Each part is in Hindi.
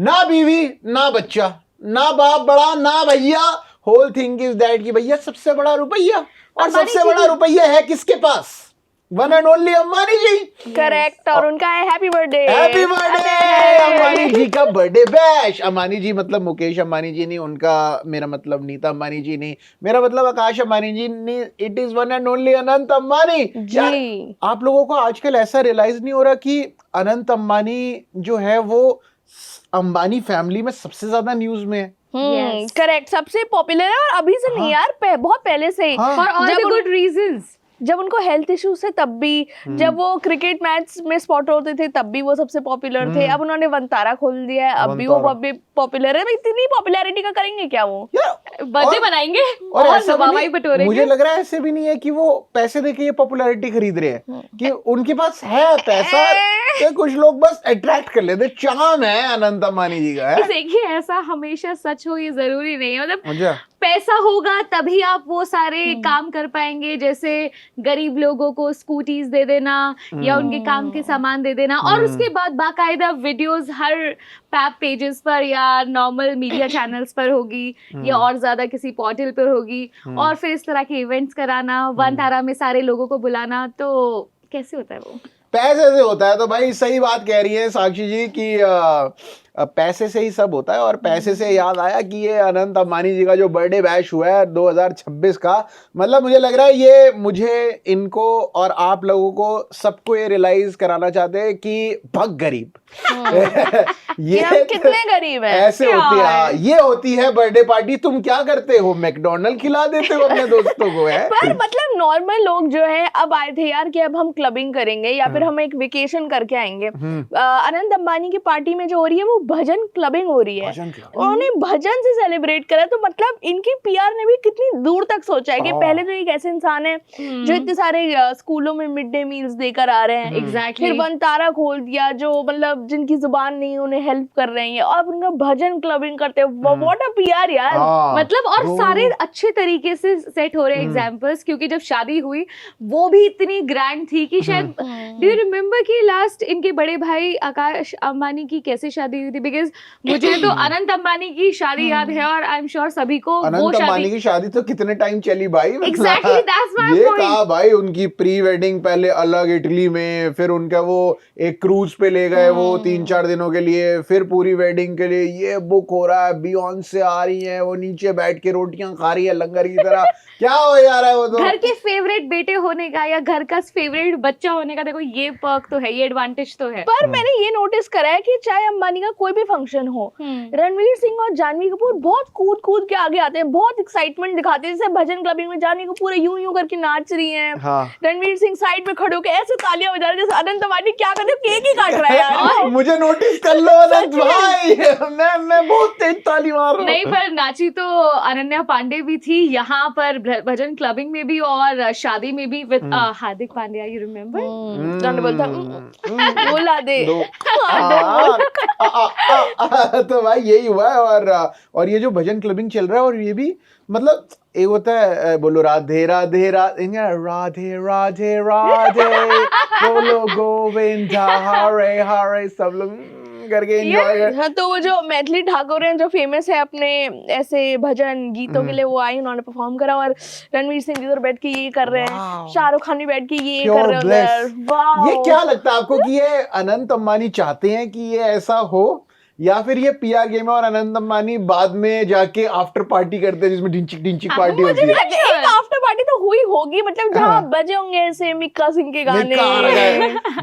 ना बीवी ना बच्चा, ना बाप बड़ा ना भैया, होल थिंग इज दैट कि भैया सबसे बड़ा रुपया, और सबसे बड़ा रुपया है किसके पास? One and only Ambani ji. Correct. और उनका है happy birthday. Happy birthday Ambani ji का बर्थडे बैश। अंबानी जी मतलब मुकेश अंबानी जी नहीं, उनका मेरा मतलब नीता अंबानी जी नहीं, मेरा मतलब आकाश अंबानी जी नहीं, it is one and only Anant Ambani ji. आप लोगों को आजकल ऐसा रियलाइज नहीं हो रहा कि अनंत अंबानी जो है वो अंबानी फैमिली में सबसे ज्यादा न्यूज में है? करेक्ट, सबसे पॉपुलर है। और अभी से नहीं यार, बहुत पहले से ही, for all the good reasons. जब उनको हेल्थ इश्यूज थे तब भी, जब वो क्रिकेट मैच में स्पॉट होते थे तब भी वो सबसे पॉपुलर थे। अब उन्होंने वंतारा खोल दिया है, अब भी वो पॉपुलर है। इतनी पॉपुलैरिटी का करेंगे क्या वो? बर्थडे बनाएंगे और ऐसा बटोरेंगे। मुझे लग रहा है ऐसे भी नहीं है कि वो पैसे देके ये पॉपुलैरिटी खरीद रहे हैं, कि उनके पास है पैसा तो कुछ लोग बस अट्रैक्ट कर लेते। चाम है अनंत अंबानी जी का है। देखिए ऐसा हमेशा सच हो ये जरूरी नहीं है, मतलब पैसा होगा तभी आप वो सारे काम कर पाएंगे, जैसे गरीब लोगों को स्कूटीज दे देना या उनके काम के सामान दे देना, और उसके बाद बाकायदा वीडियोस हर पैप पेजेस पर या नॉर्मल मीडिया चैनल्स पर होगी या और ज्यादा किसी पोर्टल पर होगी, और फिर इस तरह के इवेंट्स कराना, वंतारा में सारे लोगों को बुलाना, तो कैसे होता है वो? पैसे से होता है। तो भाई सही बात कह रही है साक्षी जी कि पैसे से ही सब होता है। और पैसे से याद आया कि ये अनंत अंबानी जी का जो बर्थडे बैश हुआ है 2026 का, मतलब मुझे लग रहा है ये मुझे इनको और आप लोगों को सबको ये रियलाइज कराना चाहते हैं कि भग गरीब ये हम कितने गरीब हैं। ऐसे होती है, ये होती है बर्थडे पार्टी। तुम क्या करते हो? मैकडोनल्ड खिला देते हो अपने दोस्तों को है? पर मतलब नॉर्मल लोग जो है अब आए थे यार कि अब हम क्लबिंग करेंगे या फिर हम एक वेकेशन करके आएंगे। अनंत अंबानी की पार्टी में जो हो रही है वो भजन क्लबिंग हो रही है। उन्होंने भजन से सेलिब्रेट करा, तो मतलब इनकी पीआर ने भी कितनी दूर तक सोचा है कि पहले तो एक ऐसे इंसान है जो इतने सारे स्कूलों में मिड डे मील्स देकर आ रहे हैं, एग्जैक्टली, फिर वंतारा खोल दिया जो मतलब जिनकी जुबान नहीं उन्हें हेल्प कर रहे हैं, और उनका भजन क्लबिंग करते हैं। व्हाट अ पीआर यार, मतलब और सारे अच्छे तरीके से सेट हो रहे हैं एग्जांपल्स, क्योंकि जब शादी हुई वो भी इतनी ग्रैंड थी कि शायद डू यू रिमेम्बर कि लास्ट इनके बड़े भाई आकाश अंबानी की कैसे शादी हुई थी? बिकॉज मुझे तो अनंत अंबानी की शादी याद है, और आई एम श्योर सभी को वो अनंत अंबानी की शादी तो कितने टाइम चली भाई। एग्जैक्टली, दैट्स माय ये पॉइंट। कहा भाई उनकी प्री वेडिंग पहले अलग इटली में, फिर उनका वो एक क्रूज पे ले गए वो 3-4 दिनों के लिए, फिर पूरी वेडिंग के लिए ये बुक हो रहा है, बियॉन्से आ रही है, वो नीचे बैठ के रोटियां खा रही है लंगर की तरह। क्या हो जा रहा है वो? तो घर के फेवरेट बेटे होने का या घर का फेवरेट बच्चा होने का, देखो ये पर्क तो है, ये एडवांटेज तो है। पर मैंने ये नोटिस करा है कि चाहे अंबानी का कोई भी फंक्शन हो, रणवीर सिंह और जानवी कपूर बहुत कूद कूद के आगे आते हैं, बहुत एक्साइटमेंट दिखाते हैं। जैसे भजन क्लबिंग में जानवी कपूर यूं यूं करके नाच रही हैं, रणवीर सिंह साइड में खड़े होकर ऐसे तालियां बजा रहे हैं जैसे अनंत अंबानी क्या कर रहे हो, केक ही काट रहा है यार। मुझे नोटिस कर लो अनंत भाई, मैं बहुत तेज ताली मार रहा हूं। नहीं, पर नाची तो अनन्या पांडे भी थी यहाँ पर भजन क्लबिंग में भी और शादी में भी with Hardik Pandya, you remember? बोला दे तो भाई यही हुआ है। और ये जो भजन क्लबिंग चल रहा है, और ये भी मतलब एक होता है बोलो राधे राधे राधे राधे राधे राधे बोलो गोविंदा हरे हरे, सब लोग करके एंजॉय कर। हाँ, तो वो जो मैथिली ठाकुर हैं जो फेमस है अपने ऐसे भजन गीतों के लिए, वो आई, उन्होंने परफॉर्म करा, और रणवीर सिंह इधर बैठ के ये कर रहे हैं, शाहरुख खान भी बैठ के ये कर रहे हैं। ये क्या लगता है आपको कि ये अनंत अंबानी चाहते हैं कि ये ऐसा हो, या फिर ये पीआर गेम है और अनंत अंबानी बाद में जाके आफ्टर पार्टी करते हैं जिसमें ढिंचिक पार्टी होती है? एक आफ्टर पार्टी तो हुई होगी, मतलब जहाँ बजे होंगे ऐसे मिक्का सिंह के गाने।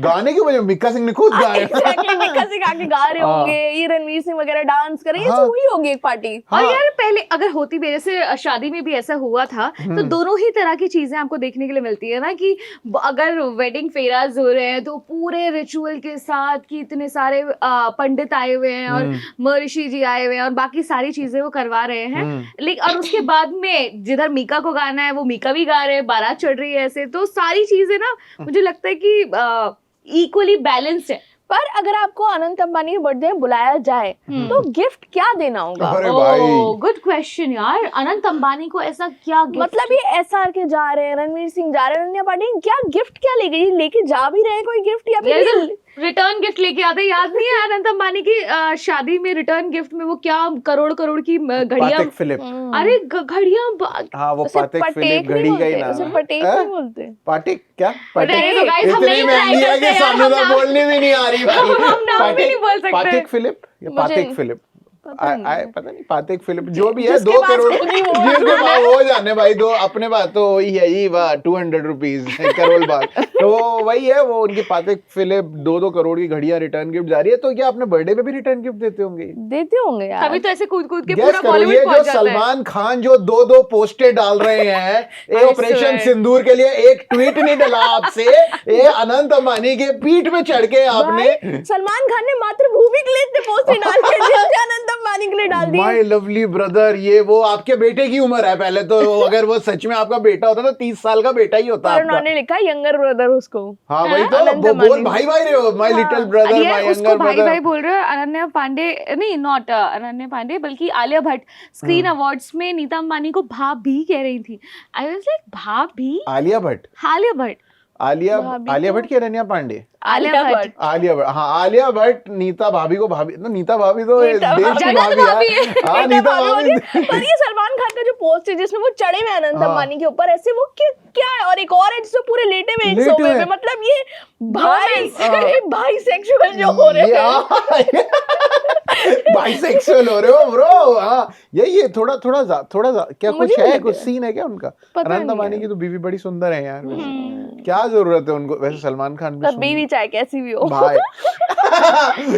गाने की वजह मिक्का सिंह ने खुद गाए। मिक्का सिंह आके गा रहे होंगे, ये रणवीर सिंह वगैरह डांस कर रहे हैं, ये हुई होगी एक पार्टी। और यार पहले अगर होती भी, जैसे शादी में भी ऐसा हुआ था, तो दोनों ही तरह की चीजें आपको देखने के लिए मिलती है ना, कि अगर वेडिंग फेराज हो रहे हैं तो पूरे रिचुअल के साथ, कि इतने सारे पंडित आए हुए हैं और महर्षि जी आए हुए हैं और बाकी सारी चीजें वो करवा रहे हैं, लेकिन और उसके बाद में जिधर मीका को गाना है वो मीका भी गा रहे हैं, बारात चढ़ रही है, ऐसे तो सारी चीजें ना मुझे लगता है कि इक्वली बैलेंस्ड है। पर अगर आपको अनंत अंबानी के बर्थडे में बुलाया जाए तो गिफ्ट क्या देना होगा? गुड क्वेश्चन यार। अनंत अंबानी को ऐसा क्या गिफ्ट? मतलब ये एसआर के जा रहे हैं, रणवीर सिंह जा रहे हैं, अनन्या पांडे क्या गिफ्ट क्या लेके जा भी रहे हैं कोई गिफ्ट, या फिर रिटर्न गिफ्ट लेके आते, याद नहीं है अनंत अंबानी की शादी में रिटर्न गिफ्ट में वो क्या करोड़ करोड़ की घड़ियां, पातेक फिलिप। अरे घड़ियां हाँ वो उसे पातेक फिलिप पटेक नहीं घड़ी का ही बोलते, नाम उसे है। पटेक हाँ? नहीं बोलते। पाटेक क्या? अरे तो guys, हम इतनी नहीं महंगी try है कि करते सामने यार, तो हम बोलने भी नहीं आ रही भाई। हम नाम भी नहीं बोल सकते। पातेक फिलिप या मुझे पातेक फिलिप, पता नहीं। पता नहीं, पातेक फिलिप जो भी है, जिसके 2 पास करोड़ होगी वो जिसके पास वो जाने भाई, दो अपने पास तो वही है ही, वाह 200 रुपीज करोड़ बात, तो वही है वो उनकी पातेक फिलिप 2 करोड़ की घड़ियां रिटर्न गिफ्ट जा रही है। तो क्या अपने बर्थडे पे भी रिटर्न गिफ्ट देते होंगे? देते होंगे यार। तभी तो ऐसे कूद कूद के गैस पूरा करो, बॉलीवुड ये जो पहुंच जाता है। सलमान खान जो 2 पोस्टर डाल रहे हैं, ये ऑपरेशन swear. सिंदूर के लिए एक ट्वीट नहीं डाला आपसे, ये अनंत अंबानी के पीठ में चढ़ के आपने। भाई, सलमान खान ने मातृभूमि के लिए इतने पोस्टर डाल के जितने अनंत अंबानी के लिए डाल दिए। माय लवली ब्रदर, ये वो आपके बेटे की उम्र है पहले तो, अगर वो सच में आपका बेटा होता तो 30 साल का बेटा ही होता पर आपका। उन्होंने लिखा यंगर ब्रदर उसको। हाँ वही तो, अनंत वो बोल अंबानी। भाई भाई रहे हो, माय लिटिल ब्रदर, अरे माय उसको यंगर भाई ब्रदर। भाई बोल रहे हो। अनन्या पांडे नहीं, नॉट अनन्या पांडे, बल्कि आलिया भट्ट स्क्रीन अवार्ड्स में नीता अंबानी को भाभी कह रही थी। आई वाज लाइक भाभी? आलिया भट्ट, आलिया भट्ट, भाभी आलिया तो- भट्ट की अनन्या पांडे, आलिया भट्ट। आलिया भट्ट, हाँ आलिया भट्ट नीता भाभी को भाभी, तो नीता भाभी तो नीता देश की जगत भाभी भाभी है। है। हाँ नीता भाभी। पर ये सलमान खान का जो पोस्ट है जिसमें वो चढ़े हुए हैं अनंत हाँ। अंबानी के ऊपर, ऐसे वो क्या है, और एक और है जिसमें पूरे लेटे हुए एक लेटे सोफे हुए पे, हैं। मतलब ये भाई हाँ। भाई सेक्सुअल जो हो रहे हैं। बाइसेक्सुअल हो रहे हो ब्रो। हाँ ये थोड़ा क्या मुझे कुछ भी है, लग कुछ रहा है। सीन है क्या उनका? पता अनंत नहीं अंबानी है। की तो बीवी बड़ी सुंदर है यार वैसे। क्या जरूरत है उनको, वैसे सलमान खान भी कभी भी चाहे कैसी भी हो। भाई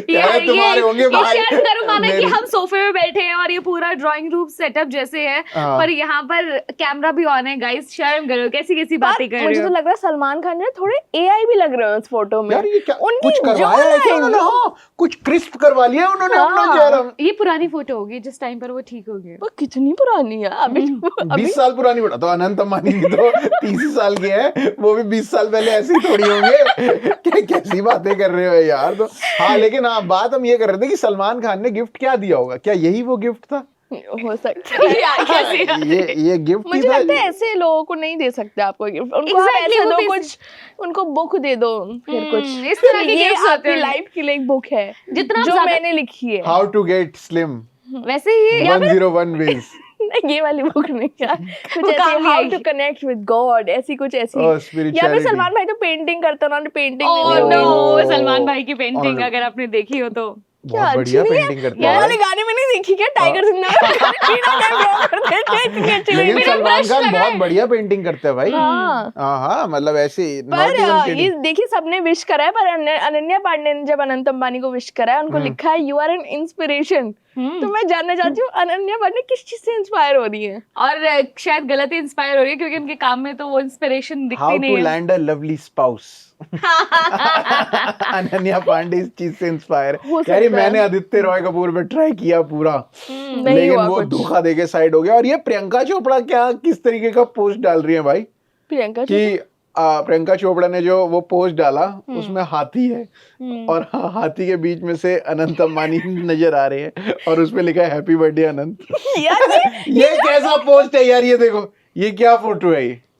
कह रहे तुम्हारे होंगे भाई। शेयर करूं माना कि मेरी- हम सोफे में बैठे हैं और ये पूरा ड्राइंग रूम सेटअप जैसे है, हाँ। पर यहाँ पर कैमरा भी ऑन है। गाइस शर्म करो, कैसी कैसी बातें कर मुझे रहे तो हो। लग रहा है सलमान खान जो है थोड़े एआई भी लग रहे हैं उस फोटो में। यार ये क्या उनकी कुछ करवाया जौन है क्या है उन्होंने? हाँ, कुछ क्रिस्प करवा लिया उन्होंने अपना हाँ। चेहरा। ये पुरानी फोटो होगी जिस टाइम पर वो ठीक हो गए। वो कितनी पुरानी है अभी। 20 साल पुरानी बता तो, अनंत अंबानी की तो 30 साल की है, वो भी 20 साल पहले ऐसी थोड़ी होंगे। कैसी बातें कर रहे हो यार। तो हाँ, लेकिन हाँ बात हम ये कर रहे थे कि सलमान खान ने गिफ्ट क्या दिया होगा, क्या यही वो गिफ्ट था? हो सकता है यार, कैसे ये गिफ्ट मुझे लगता है ऐसे लोगों को नहीं दे सकते आपको गिफ्ट। उनको आप Exactly, ऐसे वो दो भी- कुछ, उनको बुक दे दो फिर कुछ इस तरह के ये gifts होते आपकी हैं। लाइफ की लिए एक बुक है जितना जो ज्यादा- मैंने लिखी है। हाउ टू गेट स्लिम वैसे ये 101 वेज। नहीं, ये वाली बुक नहीं यार, कुछ वो ऐसी काम नहीं हाउ आएगी। टू कनेक्ट विद गॉड, ऐसी कुछ ऐसी। Oh, या फिर spirituality. सलमान भाई तो पेंटिंग करते हैं, उन्होंने पेंटिंग ओह नो, सलमान भाई की पेंटिंग और- अगर आपने देखी हो तो क्या बहुत अच्छी बढ़िया नहीं है? पेंटिंग करते वो हैं वाले यार। गाने में नहीं देखी क्या टाइगर जिंदा लेकिन मेरा सलमान brush खान लगा बहुत है। बढ़िया पेंटिंग करते हैं भाई। हाँ। हाँ मतलब ऐसे पर not even kidding. ये देखिए सबने विश करा है, पर अनन्या पांडे ने जब अनंत अंबानी को विश करा है, उनको लिखा है यू आर एन इंस्पिरेशन। तो मैं जानना चाहती हूँ अनन्या पांडे किस चीज से इंस्पायर हो रही है? और शायद गलत ही इंस्पायर हो रही है क्योंकि उनके काम में तो वो इंस्पिरेशन दिखती हाउ नहीं टू है। Land a lovely spouse. Ananya Pandey इस चीज से इंस्पायर हो है। सकता यार है। मैंने आदित्य रॉय कपूर पे ट्राई किया पूरा, नहीं लेकिन हुआ वो कुछ। धोखा देके साइड हो गया। और ये प्रियंका चोपड़ा क्या किस तरीके का पोस्ट डाल रही है भाई, प्रियंका कि प्रियंका चोपड़ा ने जो वो पोस्ट डाला उसमें हाथी है और हाथी के बीच में से अनंत अंबानी नजर आ रहे हैं और उसमें लिखा है हैप्पी बर्थडे अनंत। यार ये कैसा पोस्ट है यार, ये देखो ये क्या फोटो है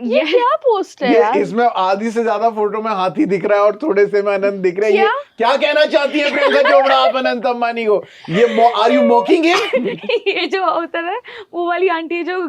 ये क्या पोस्ट है ये यार? इसमें आधी से ज्यादा फोटो में हाथी दिख रहा है और थोड़े से में अनंत दिख रहा है। ये क्या? क्या कहना चाहती है प्रियंका चोपड़ा आप अनंत अंबानी को? ये आर यू मॉकिंग हिम? ये जो होता है वो वाली आंटी जो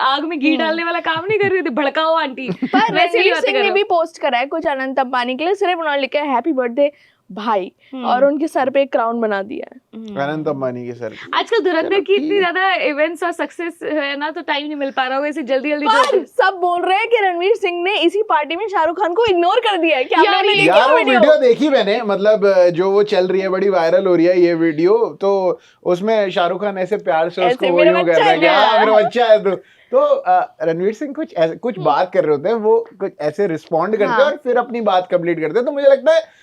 आग में घी डालने वाला काम नहीं कर रही थी, भड़काओ आंटी। पर वैसे ही रणवीर बातें सिंह ने करो। भी पोस्ट करा है कुछ अनंत अंबानी के लिए, सिर्फ उन्होंने लिखा है हैप्पी बर्थडे भाई और उनके सर पे एक क्राउन बना दिया है। अनंत अंबानी के सर। आजकल धुरंधर की इतनी ज्यादा इवेंट्स और सक्सेस है ना, तो टाइम नहीं मिल पा रहा होगा इसे जल्दी जल्दी पर सब बोल रहे हैं कि रणवीर सिंह ने इसी पार्टी में शाहरुख खान को इग्नोर कर दिया है। क्या यार, आपने देखी यार वो वो वीडियो देखी मैंने, मतलब जो वो चल रही है बड़ी वायरल हो रही है ये वीडियो, तो उसमें शाहरुख खान ऐसे प्यार से ऐसे, उसको वो मेरा यूं कर बच्चा रहा है कि है हाँ क्या? मेरा बच्चा है। तो रणवीर सिंह कुछ बात कर रहे होते हैं, वो कुछ ऐसे रिस्पॉन्ड करते हैं हाँ। और फिर अपनी बात कंप्लीट करते हैं। तो मुझे लगता है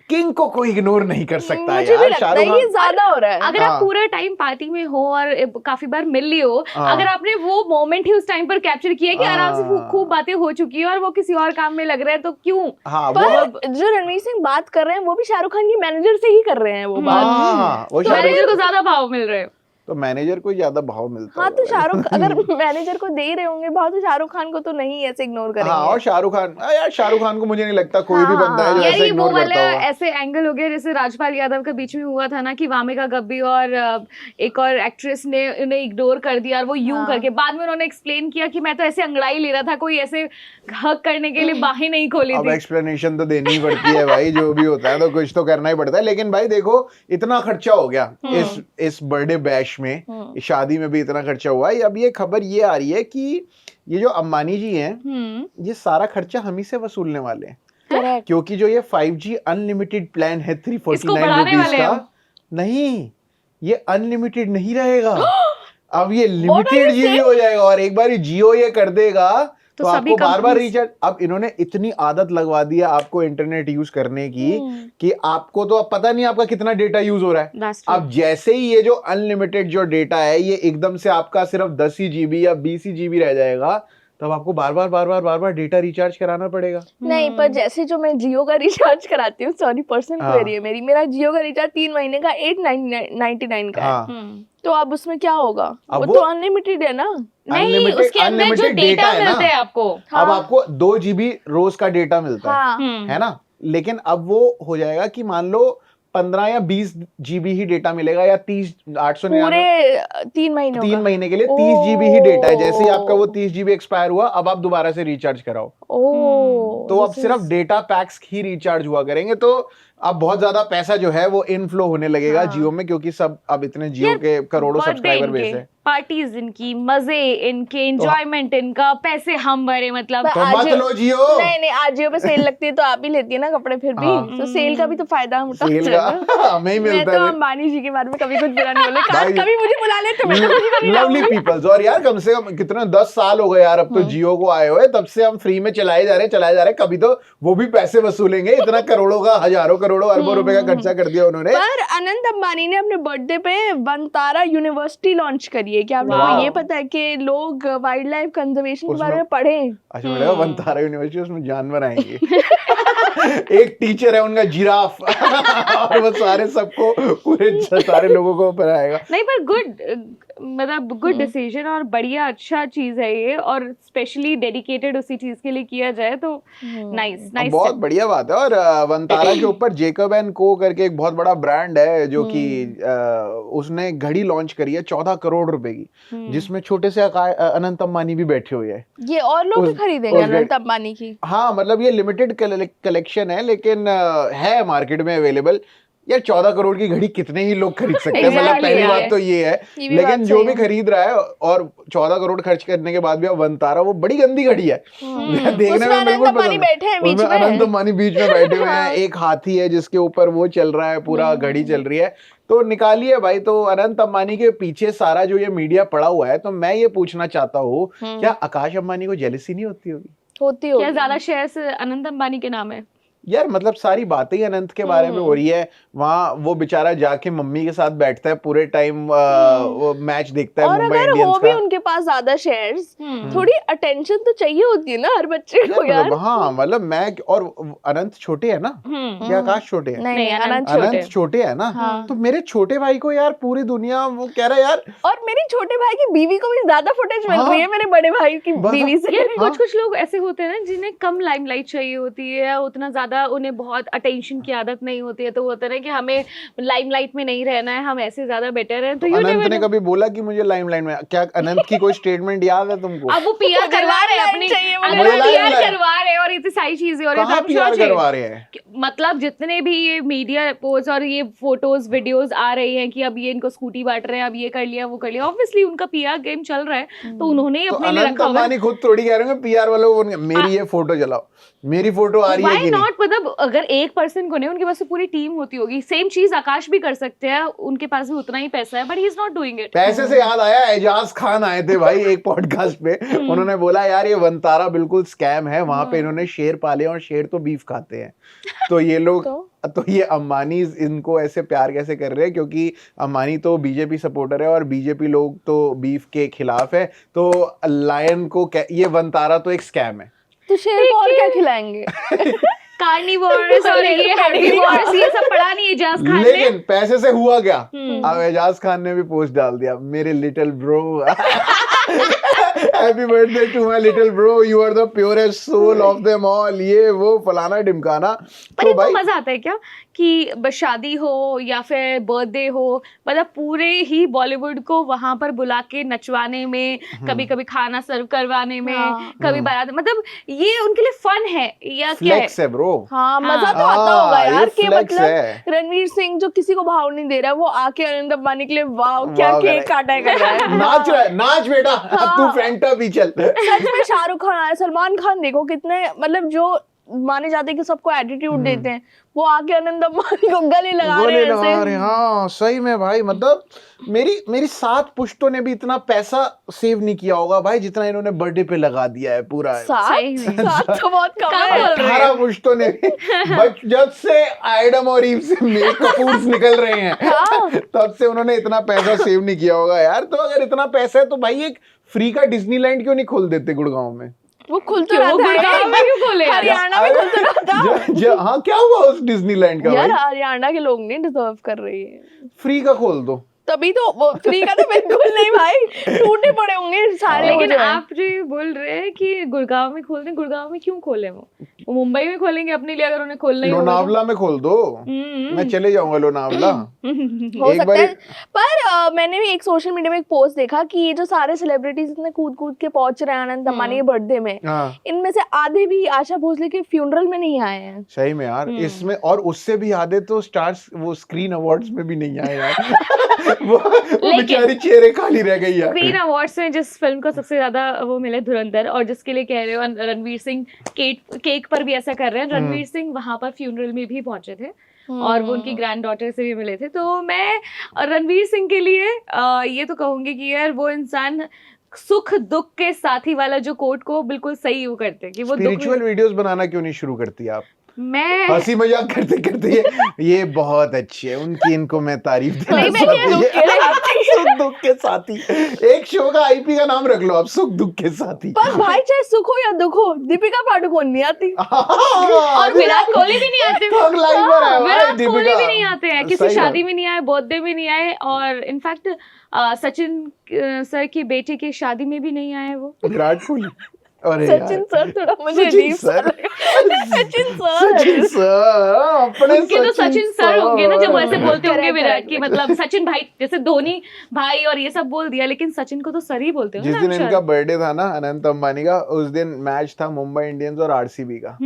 किंग को कोई इग्नोर नहीं कर सकता मुझे भी यार। लगता शाहरुख है ये खान ज्यादा हो रहा है। अगर हाँ। आप पूरा टाइम पार्टी में हो और काफी बार मिल ली हो, हाँ। अगर आपने वो मोमेंट ही उस टाइम पर कैप्चर किया कि आराम से हाँ। खूब बातें हो चुकी है और वो किसी और काम में लग रहा है, तो क्यों? हाँ वो पर जो रणवीर सिंह बात कर रहे हैं वो भी शाहरुख खान की मैनेजर से ही कर रहे हैं वो बात। हाँ वो तो शाहरुख मैनेजर को ज्यादा भाव मिल रहे हैं। तो मैनेजर को ज्यादा भाव मिलता हाँ, तो होगा। शाहरुख अगर मैनेजर को दे ही रहे होंगे भाव, तो शाहरुख खान को तो नहीं ऐसे इग्नोर करेंगे। हाँ, और शाहरुख खान, यार शाहरुख खान को मुझे नहीं लगता कोई भी हाँ, बंदा है जो यार ऐसे ये वो इग्नोर वाला करता होगा। ऐसे एंगल हो गया जैसे राजपाल यादव के बीच में हुआ था ना कि वामिका गब्बी और एक और एक्ट्रेस ने उन्हें इग्नोर कर दिया और वो यूं हाँ। करके बाद में उन्होंने एक्सप्लेन किया कि मैं तो ऐसे अंगड़ाई ले रहा था, कोई ऐसे हक करने के लिए बाहें नहीं खोली अब थी। एक्सप्लेनेशन तो देनी ही पड़ती है भाई, जो भी होता है तो कुछ तो करना ही पड़ता है। लेकिन भाई देखो, इतना खर्चा हो गया इस बर्थडे बैश में, इस शादी में भी इतना खर्चा हुआ है। अब ये खबर ये आ रही है कि ये जो अंबानी जी हैं, ये सारा खर्चा हम ही से वसूलने वाले हैं, करेक्ट। क्योंकि जो ये 5G अनलिमिटेड प्लान है 349 बढ़ाने रुपीज वाले हैं का, वो। नहीं, ये अनलिमिटेड नहीं रहेगा। अब ये What are limited you GB हो जाएगा, और एक बार जियो ये कर देगा तो तो सभी आपको बार बार companies- रिचार्ज। अब इन्होंने इतनी आदत लगवा दी है आपको इंटरनेट यूज करने की कि आपको तो अब पता नहीं आपका कितना डेटा यूज हो रहा है। That's true. अब जैसे ही ये जो अनलिमिटेड जो डेटा है ये एकदम से आपका सिर्फ 10 ही जीबी या 20 ही जीबी रह जाएगा, तब आपको बार बार डेटा रिचार्ज कराना पड़ेगा। नहीं, पर जैसे जो मैं जियो का रिचार्ज कराती हूँ, सॉरी पर्सनल हाँ। क्वेरी है मेरी, मेरा जियो का रिचार्ज 3 महीने का 899 का है। हाँ, तो अब उसमें क्या होगा? अब वो तो अनलिमिटेड है ना। नहीं, उसके अंदर जो अनलिमिटेड डेटा है ना। मिलते हैं आपको। अब आपको 2 जीबी रोज का डेटा मिलता हाँ, है ना। लेकिन अब वो हो जाएगा कि मान लो 15 या 20 जीबी ही डेटा मिलेगा, या 30 899 पूरे 3 महीनों 3 का। महीने के लिए 30 जीबी ही डेटा है। जैसे ही आपका वो ओह। 30 जीबी एक्सपायर हुआ, अब आप दोबारा से रिचार्ज कराओ, ओह, तो अब this सिर्फ is- data PACS he recharge हुआ करेंगे। तो अब बहुत ज्यादा पैसा जो है वो इनफ्लो होने लगेगा हाँ। जियो में, क्योंकि सब अब इतने जियो यार, के करोड़ों birthday सब्सक्राइबर इनके, बेस है। पार्टीज इनकी, मजे इनके, एंजॉयमेंट इनका, पैसे हम भरे, मतलब पर तो आज- मत लो जियो। नहीं नहीं, आज जियो पे सेल लगती है तो आप ही लेती है ना कपड़े, फिर भी हाँ। तो सेल का भी तो फायदा हम उठाते सेल हैं का ना। हमें ही मैं मिलता तो है। अंबानी जी के बारे में कभी कुछ बुरा नहीं बोले, भाई- कभी मुझे बुला ले तो मैं तो कुछ नहीं लवली लाऊंगी। पीपल्स। और यार कम से कम कितने 10 साल हो गए यार अब तो जियो को आए हुए, तब से हम फ्री में चलाए जा रहे, कभी तो वो भी पैसे वसूलेंगे। इतना करोड़ों का, हजारों करोड़ों अरबों रुपए का खर्चा कर दिया उन्होंने। पर अनंत अंबानी ने अपने बर्थडे पे वनतारा यूनिवर्सिटी लॉन्च करी है। क्या आप लोगों को वाह। ये पता है कि लोग वाइल्ड लाइफ कंजर्वेशन के उसमें- बारे में पढ़ें? अच्छा बेटा, वनतारा यूनिवर्सिटी, उसमें जानवर आएंगे। एक टीचर है उनका जिराफ और वो सारे सबको, पूरे सारे लोगों को पढ़ाएगा। नहीं, पर मतलब गुड डिसीजन और बढ़िया अच्छा चीज है ये, और स्पेशली डेडिकेटेड उसी चीज के लिए किया जाए तो नाइस नाइस। बहुत बढ़िया बात है। और वनतारा के ऊपर जेकब एंड को करके एक बहुत बड़ा ब्रांड है जो कि उसने घड़ी लॉन्च करी है 14 करोड़ रुपए की, जिसमें छोटे से अनंत अंबानी भी बैठे हुए हैं। ये और लोग भी उस- खरीदेंगे उस अनंत अंबानी की? हाँ, मतलब ये लिमिटेड कलेक्शन है, लेकिन है मार्केट में अवेलेबल। यार 14 करोड़ की घड़ी कितने ही लोग खरीद सकते हैं, मतलब Exactly, पहली यार। बात तो ये है। ये भी लेकिन बात जो सही भी है। खरीद रहा है, और 14 करोड़ खर्च करने के बाद भी अब वनतारा, वो बड़ी गंदी घड़ी है। देखने उसमें में अनंत बिल्कुल अंबानी पसंद बैठे हैं बीच उसमें में। अनंत अंबानी बीच में बैठे हुए हैं, हाँ। एक हाथी है जिसके ऊपर वो चल रहा है, पूरा घड़ी चल रही है। तो निकालिए भाई। तो अनंत अंबानी के पीछे सारा जो ये मीडिया पड़ा हुआ है, तो मैं ये पूछना चाहता हूँ, क्या आकाश अंबानी को जेलसी नहीं होती होगी? होती क्या होगी। ज्यादा शेयर्स अनंत अंबानी के नाम है? यार मतलब सारी बातें ही अनंत के बारे में हो रही है। वहाँ वो बेचारा जाके मम्मी के साथ बैठता है पूरे टाइम, वो मैच देखता है और मुंबई अगर हो इंडियंस भी का। उनके पास ज्यादा शेयर्स, थोड़ी अटेंशन तो चाहिए होती है ना हर बच्चे को यार यार। मतलब हाँ, मतलब मैं, और अनंत छोटे है ना, क्या आकाश छोटे है? नहीं नहीं, नहीं, अनंत अनंत छोटे। अनंत छोटे है ना। हाँ। तो मेरे छोटे भाई को यार पूरी दुनिया वो कह रहा है यार, और मेरे छोटे भाई की बीवी को भी ज्यादा फुटेज मिल हाँ। रही है मेरे बड़े भाई की बस- बीवी से। यार हाँ। कुछ कुछ लोग ऐसे होते हैं ना जिन्हें कम लाइमलाइट चाहिए होती है, या उतना ज्यादा उन्हें बहुत अटेंशन की आदत नहीं होती है, तो वो होता है ना कि हमें लाइमलाइट में नहीं रहना है, हम ऐसे ज्यादा बेटर हैं। तो you अनंत never ने know। कभी बोला कि मुझे लाइमलाइट में? क्या अनंत की कोई स्टेटमेंट याद है तुमको? अब वो पीआर मुझे करवा रहे हैं limelight अपनी, चाहिए, मुझे अगर वो limelight पीआर चाहिए। करवा रहे हैं और इतनी सारी चीजें हो रही हैं, तो कहाँ अब पीआर सोचिए, करवा रहे हैं? मतलब जितने भी ये मीडिया पोस्ट और ये फोटोज वीडियोस आ रही हैं कि अब ये इनको स्कूटी बांट रहे हैं, अब ये कर लिया वो कर लिया, ऑब्वियसली उनका पीआर गेम चल रहा है, तो उन्होंने ही तो अपने लिए अनंत रखा होगा। अंबानी खुद थोड़ी कह रहे हैं पीआर वालों को, मेरी ये फोटो चलाओ, मेरी फोटो आ रही है Why कि नहीं? not? मतलब अगर एक पर्सन को नहीं, उनके पास तो पूरी टीम होती होगी। सेम चीज आकाश भी कर सकते हैं, उनके पास भी उतना ही पैसा है, but he is not doing it. पैसे से याद आया, एजाज खान आए थे भाई एक पॉडकास्ट पे, उन्होंने बोला यार ये वनतारा बिल्कुल स्कैम है, वहां पे इन्होंने शेर पाले और शेर तो बीफ खाते हैं। तो ये लोग तो ये अंबानी इनको ऐसे प्यार कैसे कर रहे हैं? क्योंकि अंबानी तो बीजेपी सपोर्टर है और बीजेपी लोग तो बीफ के खिलाफ है। तो लायन को ये वनतारा तो एक स्कैम है। तो शेर को और क्या खिलाएंगे? कार्निवोर्स और ये हेर्बिवोर्स ये सब पढ़ा नहीं एजाज खान ने। लेकिन पैसे से हुआ क्या, अब एजाज खान ने भी पोस्ट डाल दिया, मेरे little bro happy birthday to my little bro, you are the purest soul of them all, ये वो फलाना ढिमकाना। पर तो इनको भाई मजा आता है क्या कि बस शादी हो या फिर बर्थडे हो, मतलब पूरे ही बॉलीवुड को वहां पर बुला के नचवाने में, कभी कभी खाना सर्व करवाने में, हाँ। कभी बारात, मतलब ये उनके लिए फन है या क्या है? फ्लेक्स है ब्रो। हाँ मजा तो आता होगा ये यार कि flex मतलब है। रणवीर सिंह जो किसी को भाव नहीं दे रहा है, वो आके अनंत अंबानी के लिए वाह क्या वाह केक काटा है कर रहा है। नाच रहा है, नाच बेटा, अब तू हाँ। फैंटा भी चल। सच में शाहरुख खान आया, सलमान खान देखो कितने मतलब जो माने जाते हैं कि सबको एटीट्यूड देते हैं, वो आके अनंत अंबानी को गले लगा रहे गोले हैं लगा रहे ऐसे। हैं, हाँ सही में भाई, मतलब मेरी 7 पुश्तों ने भी इतना पैसा सेव नहीं किया होगा भाई जितना इन्होंने बर्थडे पे लगा दिया है पूरा। सही में। सात तो बहुत कम कम है। बोल रहे हैं। 18 पुश्तों ने भी, बट जब से एडम और ईव से मेल कपूर्स निकल रहे हैं तब से उन्होंने इतना पैसा सेव नहीं किया होगा यार। तो अगर इतना पैसा है तो भाई एक फ्री का डिज्नीलैंड क्यों नहीं खोल देते गुड़गांव में? वो खुल तो क्यों रहा था गुड़गांव में क्यों खोले यार? हरियाणा में खुल तो रहा था हाँ क्या हुआ उस डिज्नीलैंड का यार। भाई? हरियाणा के लोग नहीं डिजर्व कर रही है, फ्री का खोल दो। तभी तो वो फ्री का तो बिल्कुल नहीं भाई, टूटे पड़े होंगे सारे। लेकिन वो जो है। आप जो ये बोल रहे हैं कि गुड़गांव में खोल दें, गुड़गांव में क्यों खोले? वो मुंबई में खोलेंगे अपने लिए अगर उन्हें खोलना ही होगा तो। लोनावला में खोल दो, मैं चले जाऊंगा लोनावला। हो एक सकता बार है। पर मैंने भी एक सोशल मीडिया में एक पोस्ट देखा कि ये जो सारे सेलिब्रिटीज इतने कूद कूद के पहुंच रहे हैं अनंत अंबानी के बर्थडे में, हाँ इनमें से आधे भी आशा भोसले के फ्यूनरल में नहीं आए हैं। सही में यार, इसमें और उससे भी आधे तो स्टार्स वो स्क्रीन अवार्ड्स में भी नहीं आए यार। वो बेचारी चेहरे खाली रह गई यार। स्क्रीन अवार्ड्स में जिस फिल्म को सबसे ज्यादा वो मिले धुरंधर, और जिसके लिए कह रहे हो रणवीर सिंह केक पर भी ऐसा कर रहे हैं, रणवीर सिंह वहां पर फ्यूनरल में भी पहुंचे थे और वो उनकी ग्रैंड डॉटर से भी मिले थे। तो मैं रणवीर सिंह के लिए ये तो कहूंगी कि यार वो इंसान सुख दुख के साथी वाला जो कोट को बिल्कुल सही वो करते हैं कि वो दुख स्पिरिचुअल वीडियोस बनाना क्यों नहीं शुरू करती आप? मैं हंसी मजाक करते करते ये बहुत अच्छे है उनकी, इनको मैं तारीफ देना नहीं, मैं चाहती हूँ। सुख दुख के साथी, एक शो का आईपी का नाम रख लो आप, सुख दुख के साथी। पर भाई चाहे सुख हो या दुख हो, दीपिका पादुकोण नहीं आती। और विराट कोहली भी नहीं आते। ठग लाइवर है भाई विराट कोहली दीपिका। भी नहीं आते हैं, किसी सही शादी बात। में नहीं आए, बर्थडे में नहीं आए, और इनफैक्ट सचिन सर की बेटी की शादी में भी नहीं आए वो। विराट कोहली, अरे सचिन सर थोड़ा मुझे सचिन अजीब सा सर। लगा। सचिन सचिन सर सर, अपने उनके तो सचिन सर होंगे ना, जब वो ऐसे बोलते होंगे Correct, विराट correct, की, मतलब सचिन भाई, जैसे धोनी भाई और ये सब बोल दिया, लेकिन सचिन को तो सर ही बोलते जिस हो दिन ना इनका बर्थडे था ना अनंत अंबानी का, उस दिन मैच था मुंबई इंडियंस और आरसीबी का,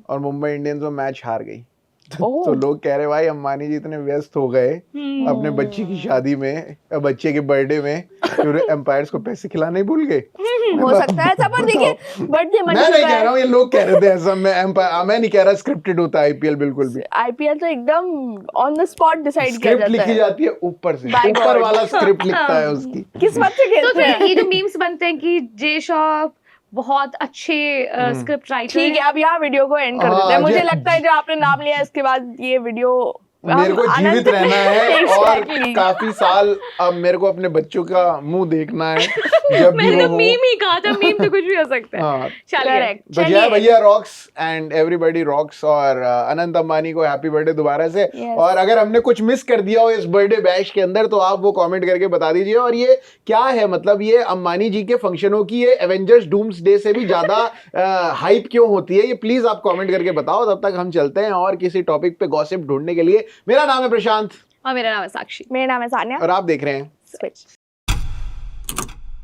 और मुंबई इंडियंस वो मैच हार गई। तो लोग कह रहे भाई अंबानी जी इतने व्यस्त हो गए अपने बच्चे की शादी में, बच्चे के बर्थडे में, एम्पायर्स को पैसे खिलाने ही भूल गए। हो सकता है ऐसा, पर देखिए बर्थडे मैं नहीं कह रहा हूँ, ये लोग कह रहे थे ऐसा, मैं नहीं कह रहा स्क्रिप्टेड होता है आईपीएल बिल्कुल भी। आईपीएल तो एकदम ऑन द स्पॉट डिसाइड किया स्क्रिप्ट जाता लिखी है, जाती है ऊपर से, By ऊपर God. वाला स्क्रिप्ट लिखता है उसकी। किस्मत से तो खेलते हैं। फिर ये जो मीम्स बनते हैं कि जे श्रॉफ बहुत अच्छे स्क्रिप्ट राइटर ठीक है, अब यहाँ वीडियो को एंड कर हाँ, देते हैं। मुझे ये- लगता है जो आपने नाम लिया इसके बाद ये वीडियो मेरे को हम जीवित अनंत- रहना है और Exactly. काफी साल अब मेरे को अपने बच्चों का मुंह देखना है जब भी मैंने वो तो हो। मीम ही कहा था, मीम तो कुछ भी हो सकता है। हाँ। चलिए Correct. तो जय चलिए। भैया रॉक्स एंड एवरीबॉडी रॉक्स, और अनंत अंबानी को हैप्पी बर्थडे दोबारा से। Yes. और अगर हमने कुछ मिस कर दिया हो इस बर्थडे बैश के अंदर तो आप वो कमेंट करके बता दीजिए। और ये क्या है, मतलब ये अंबानी जी के फंक्शनों की ये एवेंजर्स डूम्स डे से भी ज्यादा हाइप क्यों होती है, ये प्लीज आप कमेंट करके बताओ। तब तक हम चलते हैं और किसी टॉपिक पे गॉसिप ढूंढने के लिए। मेरा नाम है प्रशांत और मेरा नाम है साक्षी। मेरा नाम है सान्या। और आप देख रहे हैं स्विच।